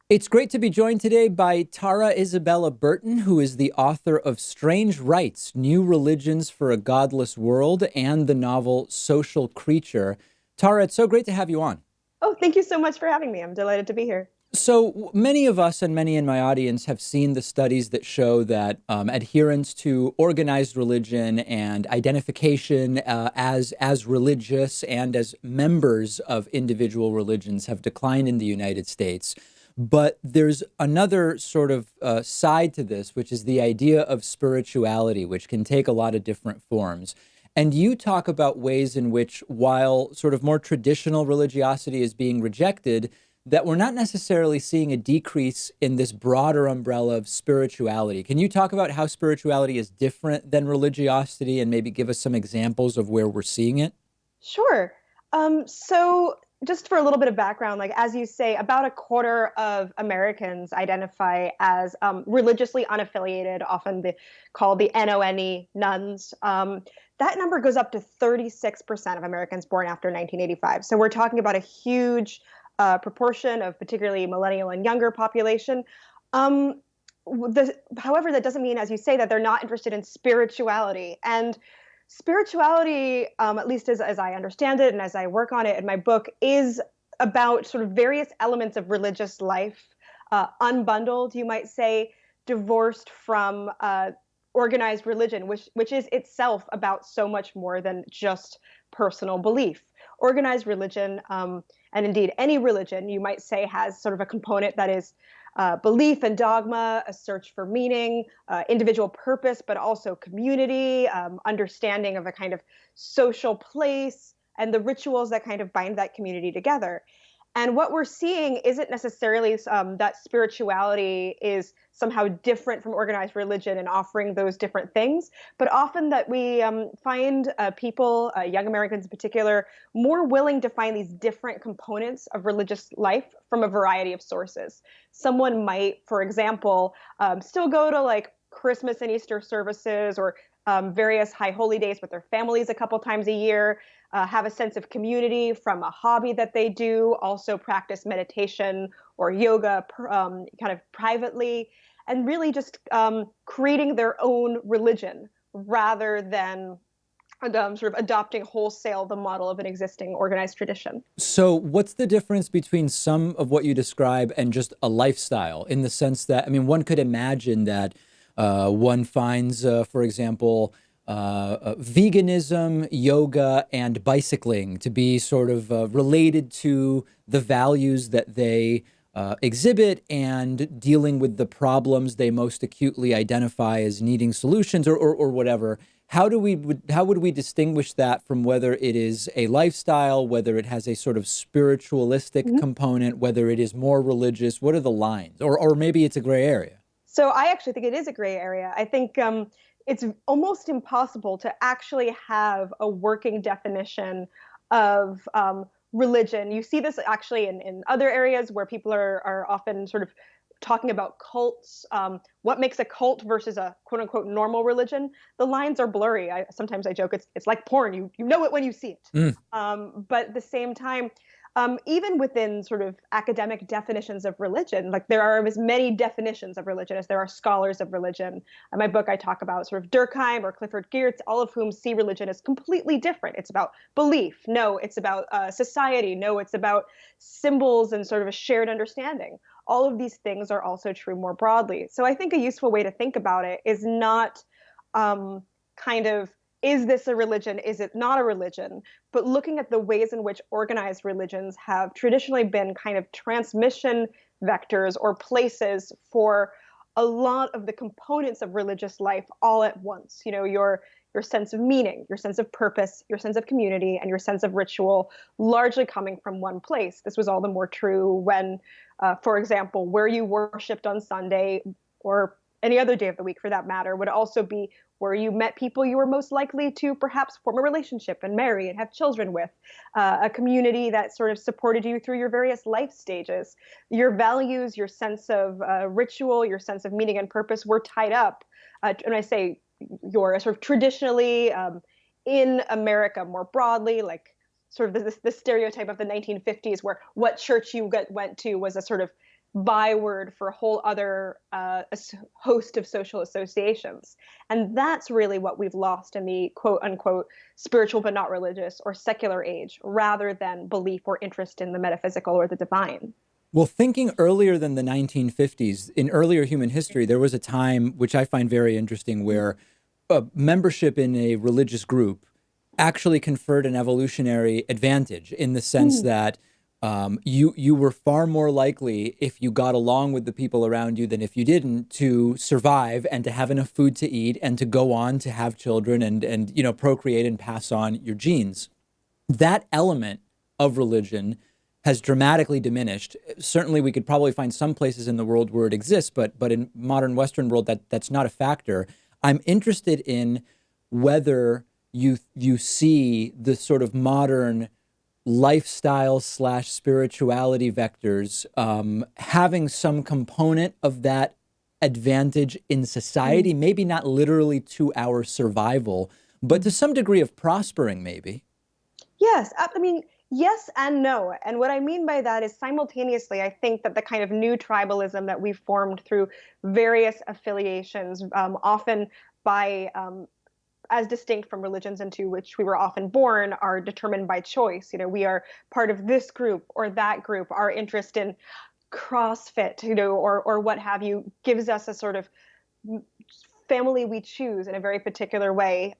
It's great to be joined today by Tara Isabella Burton, who is the author of Strange Rites, New Religions for a Godless World, and the novel Social Creature. Tara, it's so great to have you on. Oh, thank you so much for having me. I'm delighted to be here. So many of us and many in my audience have seen the studies that show that adherence to organized religion and identification as religious and as members of individual religions have declined in the United States. But there's another sort of side to this, which is the idea of spirituality, which can take a lot of different forms. And you talk about ways in which, while sort of more traditional religiosity is being rejected, that we're not necessarily seeing a decrease in this broader umbrella of spirituality. Can you talk about how spirituality is different than religiosity and maybe give us some examples of where we're seeing it? Sure. So just for a little bit of background, like as you say, about a quarter of Americans identify as religiously unaffiliated, often called the NONE, nuns. That number goes up to 36% of Americans born after 1985. So we're talking about a huge proportion of particularly millennial and younger population. Um, However, that doesn't mean, as you say, that they're not interested in spirituality. And spirituality, at least as I understand it and as I work on it in my book, is about sort of various elements of religious life, unbundled, you might say, divorced from organized religion, which is itself about so much more than just personal belief. Organized religion, and indeed any religion, you might say, has sort of a component that is belief and dogma, a search for meaning, individual purpose, but also community, understanding of a kind of social place, and the rituals that kind of bind that community together. And what we're seeing isn't necessarily that spirituality is somehow different from organized religion and offering those different things, but often that we find people, young Americans in particular, more willing to find these different components of religious life from a variety of sources. Someone might, for example, still go to like Christmas and Easter services or various high holy days with their families a couple times a year, have a sense of community from a hobby that they do, also practice meditation or yoga kind of privately, and really just creating their own religion rather than sort of adopting wholesale the model of an existing organized tradition. So, what's the difference between some of what you describe and just a lifestyle in the sense that, I mean, one could imagine that one finds, for example, veganism, yoga, and bicycling to be sort of related to the values that they exhibit and dealing with the problems they most acutely identify as needing solutions or whatever. How would we distinguish that from whether it is a lifestyle, whether it has a sort of spiritualistic Mhm. component, whether it is more religious? What are the lines? Or maybe it's a gray area. So I actually think it is a gray area. I think it's almost impossible to actually have a working definition of religion. You see this actually in other areas where people are often sort of talking about cults, what makes a cult versus a quote unquote normal religion. The lines are blurry. Sometimes I joke it's like porn. You know it when you see it. Mm. But at the same time, even within sort of academic definitions of religion, like there are as many definitions of religion as there are scholars of religion. In my book, I talk about sort of Durkheim or Clifford Geertz, all of whom see religion as completely different. It's about belief. No, it's about society. No, it's about symbols and sort of a shared understanding. All of these things are also true more broadly. So I think a useful way to think about it is not kind of, is this a religion? Is it not a religion? But looking at the ways in which organized religions have traditionally been kind of transmission vectors or places for a lot of the components of religious life all at once. You know, your sense of meaning, your sense of purpose, your sense of community, and your sense of ritual largely coming from one place. This was all the more true when, for example, where you worshipped on Sunday or any other day of the week for that matter would also be where you met people you were most likely to perhaps form a relationship and marry and have children with, a community that sort of supported you through your various life stages. Your values, your sense of ritual, your sense of meaning and purpose were tied up. And I say your sort of traditionally in America more broadly, like sort of this stereotype of the 1950s where what church you went to was a sort of byword for a whole other host of social associations. And that's really what we've lost in the quote unquote spiritual but not religious or secular age, rather than belief or interest in the metaphysical or the divine. Well, thinking earlier than the 1950s, in earlier human history, there was a time which I find very interesting where membership in a religious group actually conferred an evolutionary advantage in the sense Mm. that you were far more likely, if you got along with the people around you than if you didn't, to survive and to have enough food to eat and to go on to have children and procreate and pass on your genes. That element of religion has dramatically diminished. Certainly, we could probably find some places in the world where it exists, but in modern Western world, that's not a factor. I'm interested in whether you see the sort of modern lifestyle slash spirituality vectors having some component of that advantage in Mm. society, maybe not literally to our survival, but to some degree of prospering, maybe. Yes, I mean, yes and no. And what I mean by that is simultaneously, I think that the kind of new tribalism that we've formed through various affiliations, often by as distinct from religions into which we were often born, are determined by choice. You know, we are part of this group or that group. Our interest in CrossFit, or what have you, gives us a sort of family we choose in a very particular way.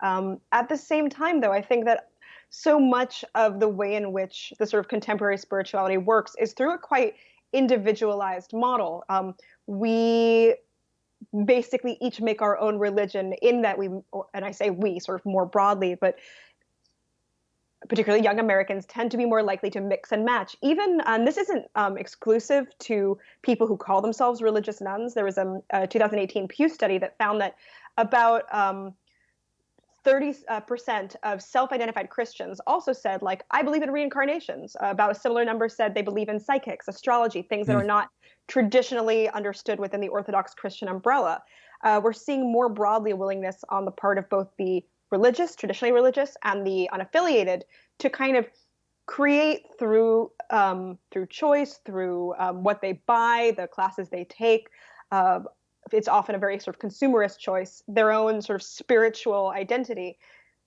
At the same time, though, I think that so much of the way in which the sort of contemporary spirituality works is through a quite individualized model. We basically each make our own religion, in that we, and I say we sort of more broadly, but particularly young Americans tend to be more likely to mix and match. Even, and this isn't exclusive to people who call themselves religious nuns. There was a 2018 Pew study that found that about 30% of self-identified Christians also said, like, I believe in reincarnations. About a similar number said they believe in psychics, astrology, things that are not traditionally understood within the Orthodox Christian umbrella. We're seeing more broadly a willingness on the part of both the religious, traditionally religious, and the unaffiliated to kind of create through choice, through what they buy, the classes they take. Uh, it's often a very sort of consumerist choice, their own sort of spiritual identity,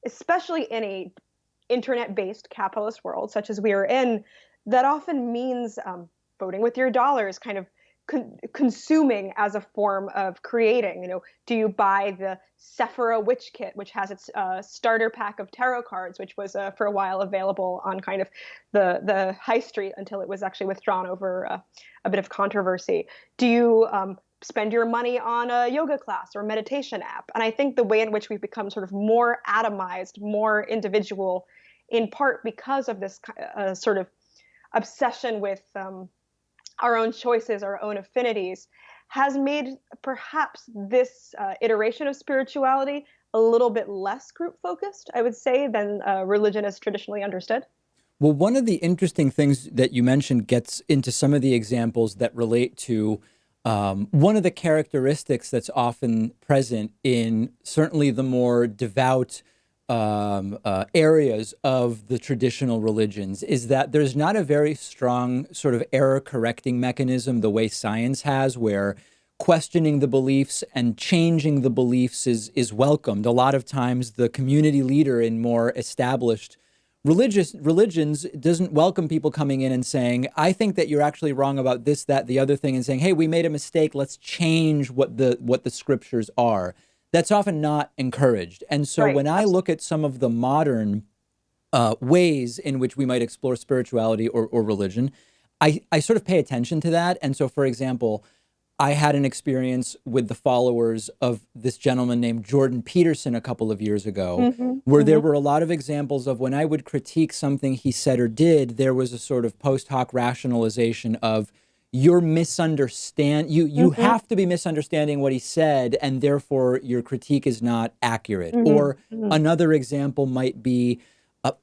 especially in a internet-based capitalist world such as we are in. That often means voting with your dollars, kind of consuming as a form of creating. You know, do you buy the Sephora Witch Kit, which has its starter pack of tarot cards, which was for a while available on kind of the high street until it was actually withdrawn over a bit of controversy? Do you spend your money on a yoga class or meditation app? And I think the way in which we've become sort of more atomized, more individual, in part because of this sort of obsession with our own choices, our own affinities, has made perhaps this iteration of spirituality a little bit less group focused, I would say, than religion is traditionally understood. Well, one of the interesting things that you mentioned gets into some of the examples that relate to one of the characteristics that's often present in certainly the more devout areas of the traditional religions is that there's not a very strong sort of error correcting mechanism the way science has, where questioning the beliefs and changing the beliefs is welcomed. A lot of times the community leader in more established religions doesn't welcome people coming in and saying, I think that you're actually wrong about this, that, the other thing, and saying, hey, we made a mistake, let's change what the scriptures are. That's often not encouraged. And so Right. when I look at some of the modern ways in which we might explore spirituality or religion, I sort of pay attention to that. And so, for example, I had an experience with the followers of this gentleman named Jordan Peterson a couple of years ago, Mm-hmm, where there mm-hmm, were a lot of examples of when I would critique something he said or did, there was a sort of post hoc rationalization of you mm-hmm, have to be misunderstanding what he said, and therefore your critique is not accurate. mm-hmm, Or mm-hmm, another example might be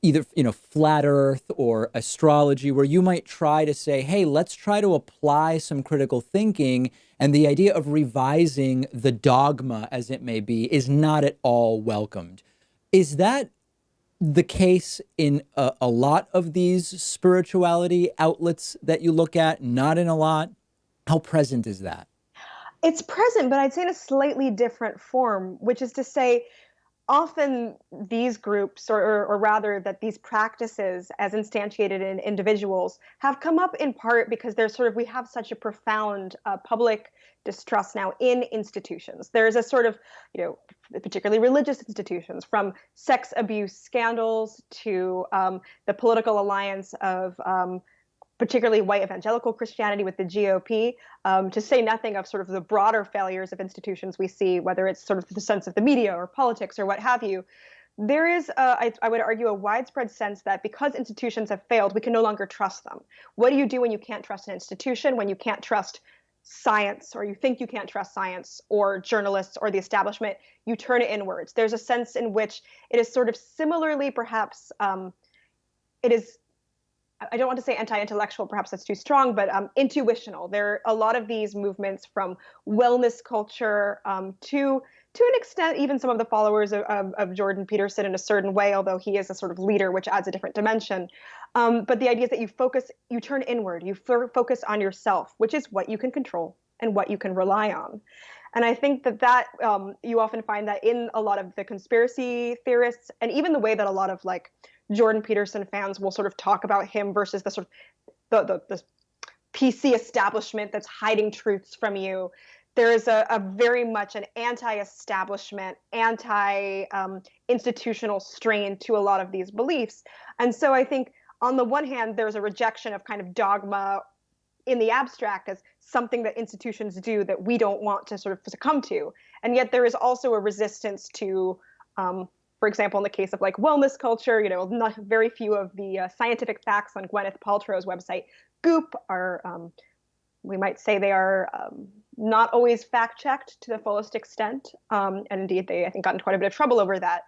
either flat earth or astrology, where you might try to say, hey, let's try to apply some critical thinking, and the idea of revising the dogma as it may be is not at all welcomed. Is that the case in a lot of these spirituality outlets that you look at? Not in a lot? How present is that? It's present, but I'd say in a slightly different form, which is to say, often these groups, or rather that these practices as instantiated in individuals, have come up in part because there's sort of, we have such a profound public distrust now in institutions. There's a sort of, particularly religious institutions, from sex abuse scandals to the political alliance of particularly white evangelical Christianity with the GOP, to say nothing of sort of the broader failures of institutions we see, whether it's sort of the sense of the media or politics or what have you. There is, I would argue, a widespread sense that because institutions have failed, we can no longer trust them. What do you do when you can't trust an institution, when you can't trust science, or you think you can't trust science or journalists or the establishment? You turn it inwards. There's a sense in which it is sort of similarly, perhaps, it is, I don't want to say anti-intellectual, perhaps that's too strong, but intuitional. There are a lot of these movements, from wellness culture to an extent, even some of the followers of Jordan Peterson in a certain way, although he is a sort of leader, which adds a different dimension. But the idea is that you turn inward, you focus on yourself, which is what you can control and what you can rely on. And I think that you often find that in a lot of the conspiracy theorists, and even the way that a lot of like Jordan Peterson fans will sort of talk about him versus the sort of the PC establishment that's hiding truths from you. There is a very much an anti-establishment, anti-institutional strain to a lot of these beliefs. And so I think on the one hand, there's a rejection of kind of dogma in the abstract as something that institutions do that we don't want to sort of succumb to. And yet there is also a resistance to, for example, in the case of like wellness culture, not very few of the scientific facts on Gwyneth Paltrow's website, Goop, are, we might say they are not always fact checked to the fullest extent. And indeed, they, I think, got in quite a bit of trouble over that.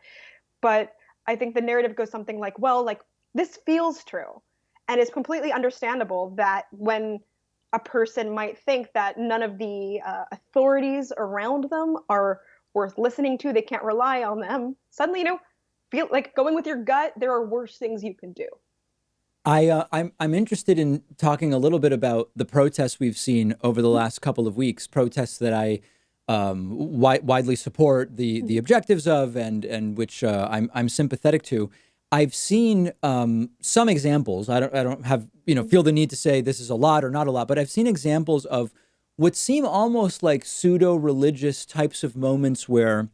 But I think the narrative goes something like, well, like this feels true. And it's completely understandable that when a person might think that none of the authorities around them are worth listening to, they can't rely on them, suddenly, feel like going with your gut, there are worse things you can do. I'm interested in talking a little bit about the protests we've seen over the last couple of weeks. Protests that I widely support the objectives of, and which I'm sympathetic to. I've seen some examples. I don't have feel the need to say this is a lot or not a lot, but I've seen examples of what seem almost like pseudo-religious types of moments where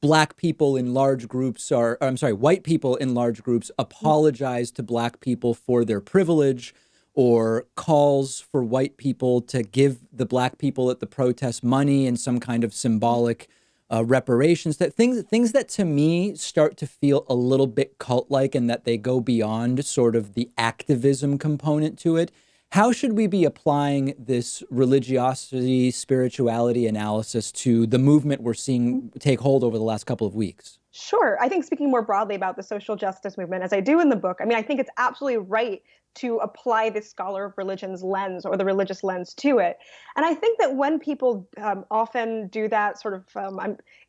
black people in large groups are, I'm sorry, white people in large groups apologize to black people for their privilege, or calls for white people to give the black people at the protest money and some kind of symbolic reparations. That things that to me start to feel a little bit cult-like, and that they go beyond sort of the activism component to it. How should we be applying this religiosity, spirituality analysis to the movement we're seeing take hold over the last couple of weeks? Sure. I think speaking more broadly about the social justice movement, as I do in the book, I mean, I think it's absolutely right to apply the scholar of religion's lens or the religious lens to it. And I think that when people often do that sort of,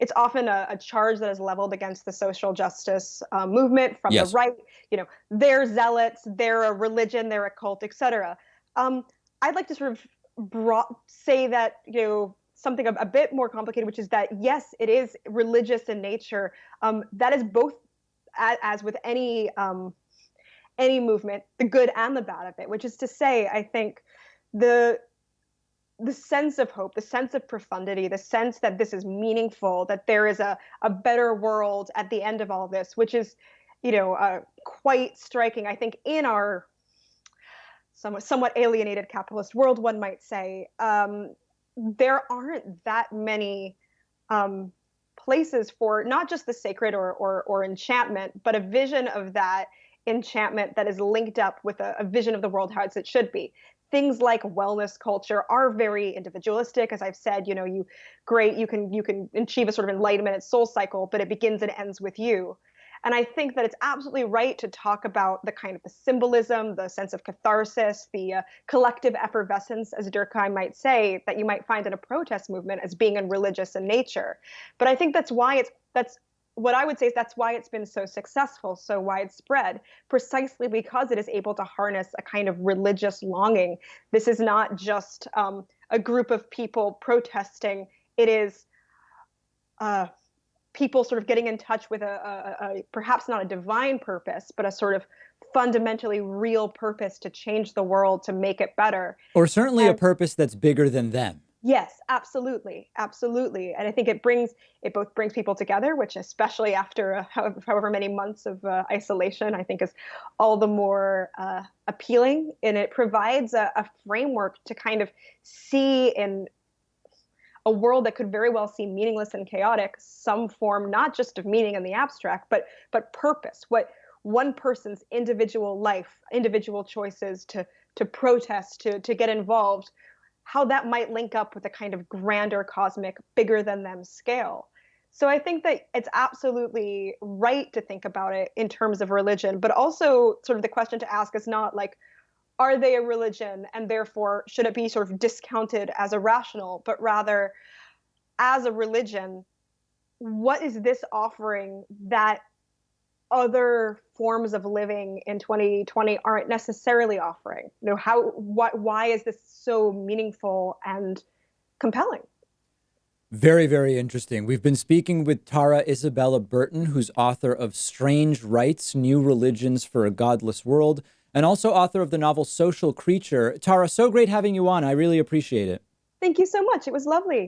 it's often a charge that is leveled against the social justice movement from the Yes. right. They're zealots, they're a religion, they're a cult, etc. I'd like to sort of say that, something a bit more complicated, which is that, yes, it is religious in nature. That is both, as with any movement, the good and the bad of it, which is to say, I think the sense of hope, the sense of profundity, the sense that this is meaningful, that there is a better world at the end of all this, which is, quite striking, I think, in our somewhat alienated capitalist world, one might say. There aren't that many places for not just the sacred or enchantment, but a vision of that enchantment that is linked up with a vision of the world as it should be. Things like wellness culture are very individualistic, as I've said. You can achieve a sort of enlightenment and soul cycle, but it begins and ends with you. And I think that it's absolutely right to talk about the kind of the symbolism, the sense of catharsis, the collective effervescence, as Durkheim might say, that you might find in a protest movement as being in religious in nature. But I think that's what I would say is that's why it's been so successful, so widespread, precisely because it is able to harness a kind of religious longing. This is not just a group of people protesting. It is uh, people sort of getting in touch with a perhaps not a divine purpose, but a sort of fundamentally real purpose to change the world, to make it better. Or certainly a And purpose that's bigger than them. yes, absolutely, absolutely. And I think it both brings people together, which especially after however many months of isolation, I think is all the more appealing. And it provides a framework to kind of see in a world that could very well seem meaningless and chaotic some form, not just of meaning in the abstract, but purpose. What one person's individual life, individual choices to protest, to get involved, how that might link up with a kind of grander cosmic, bigger than them scale. So I think that it's absolutely right to think about it in terms of religion, but also sort of the question to ask is not like, are they a religion and therefore should it be sort of discounted as irrational, but rather as a religion, what is this offering that other forms of living in 2020 aren't necessarily offering? You know, why is this so meaningful and compelling? Very, very interesting. We've been speaking with Tara Isabella Burton, who's author of Strange Rites, New Religions for a Godless World, and also author of the novel Social Creature. Tara, so great having you on. I really appreciate it. Thank you so much. It was lovely.